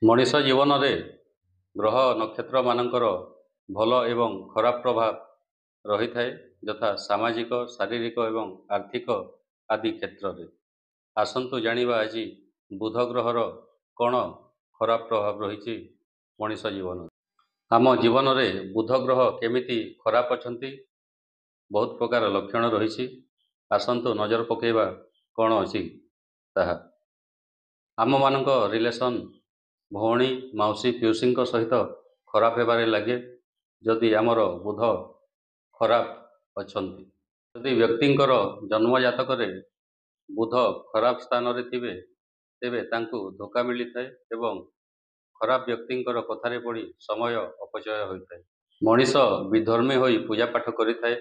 ମଣିଷ ଜୀବନରେ ଗ୍ରହ ନକ୍ଷତ୍ରମାନଙ୍କର ଭଲ ଏବଂ ଖରାପ ପ୍ରଭାବ ରହିଥାଏ, ଯଥା ସାମାଜିକ, ଶାରୀରିକ ଏବଂ ଆର୍ଥିକ ଆଦି କ୍ଷେତ୍ରରେ। ଆସନ୍ତୁ ଜାଣିବା ଆଜି ବୁଧ ଗ୍ରହର କ'ଣ ଖରାପ ପ୍ରଭାବ ରହିଛି ମଣିଷ ଜୀବନରେ। ଆମ ଜୀବନରେ ବୁଧ ଗ୍ରହ କେମିତି ଖରାପ ଅଛନ୍ତି, ବହୁତ ପ୍ରକାର ଲକ୍ଷଣ ରହିଛି। ଆସନ୍ତୁ ନଜର ପକାଇବା କ'ଣ ଅଛି ତାହା। ଆମମାନଙ୍କ ରିଲେସନ୍ ଭଉଣୀ, ମାଉସୀ, ପିଉସୀଙ୍କ ସହିତ ଖରାପ ହେବାରେ ଲାଗେ ଯଦି ଆମର ବୁଧ ଖରାପ ଅଛନ୍ତି। ଯଦି ବ୍ୟକ୍ତିଙ୍କର ଜନ୍ମ ଜାତକରେ ବୁଧ ଖରାପ ସ୍ଥାନରେ ଥିବେ, ତେବେ ତାଙ୍କୁ ଧୋକା ମିଳିଥାଏ ଏବଂ ଖରାପ ବ୍ୟକ୍ତିଙ୍କର କଥାରେ ପଡ଼ି ସମୟ ଅପଚୟ ହୋଇଥାଏ। ମଣିଷ ବିଧର୍ମୀ ହୋଇ ପୂଜାପାଠ କରିଥାଏ।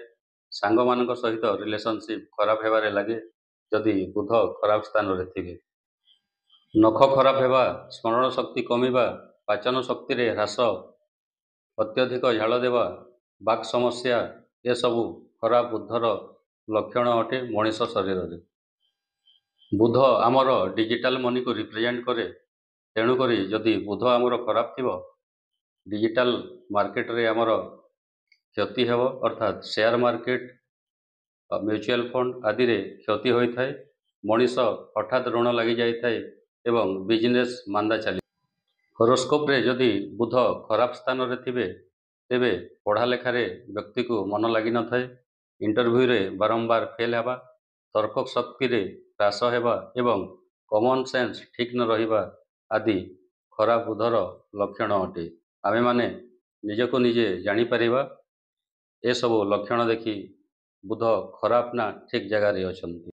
ସାଙ୍ଗମାନଙ୍କ ସହିତ ରିଲେସନସିପ୍ ଖରାପ ହେବାରେ ଲାଗେ ଯଦି ବୁଧ ଖରାପ ସ୍ଥାନରେ ଥିବେ। ନଖ ଖରାପ ହେବା, ସ୍ମରଣ ଶକ୍ତି କମିବା, ପାଚନ ଶକ୍ତିରେ ହ୍ରାସ, ଅତ୍ୟଧିକ ଝାଳ ଦେବା, ବାକ୍ ସମସ୍ୟା ଏସବୁ ଖରାପ ବୁଧର ଲକ୍ଷଣ ଅଟେ ମଣିଷ ଶରୀରରେ। ବୁଧ ଆମର ଡିଜିଟାଲ ମନିକୁ ରିପ୍ରେଜେଣ୍ଟ କରେ। ତେଣୁକରି ଯଦି ବୁଧ ଆମର ଖରାପ ଥିବ, ଡିଜିଟାଲ ମାର୍କେଟରେ ଆମର କ୍ଷତି ହେବ, ଅର୍ଥାତ୍ ସେୟାର ମାର୍କେଟ, ମ୍ୟୁଚୁଆଲ ଫଣ୍ଡ ଆଦିରେ କ୍ଷତି ହୋଇଥାଏ। ମଣିଷ ହଠାତ୍ ଋଣ ଲାଗିଯାଇଥାଏ ଏବଂ ବିଜନେସ୍ ମାନ୍ଦା ଚାଲିଥାଏ। ହରୋସ୍କୋପରେ ଯଦି ବୁଧ ଖରାପ ସ୍ଥାନରେ ଥିବେ, ତେବେ ପଢ଼ା ଲେଖାରେ ବ୍ୟକ୍ତିକୁ ମନ ଲାଗିନଥାଏ, ଇଣ୍ଟରଭ୍ୟୁରେ ବାରମ୍ବାର ଫେଲ୍ ହେବା, ତର୍କ ଶକ୍ତିରେ ହ୍ରାସ ହେବା ଏବଂ କମନ ସେନ୍ସ ଠିକ୍ ନ ରହିବା ଆଦି ଖରାପ ବୁଧର ଲକ୍ଷଣ ଅଟେ। ଆମେମାନେ ନିଜକୁ ନିଜେ ଜାଣିପାରିବା ଏସବୁ ଲକ୍ଷଣ ଦେଖି ବୁଧ ଖରାପ ନା ଠିକ୍ ଜାଗାରେ ଅଛନ୍ତି।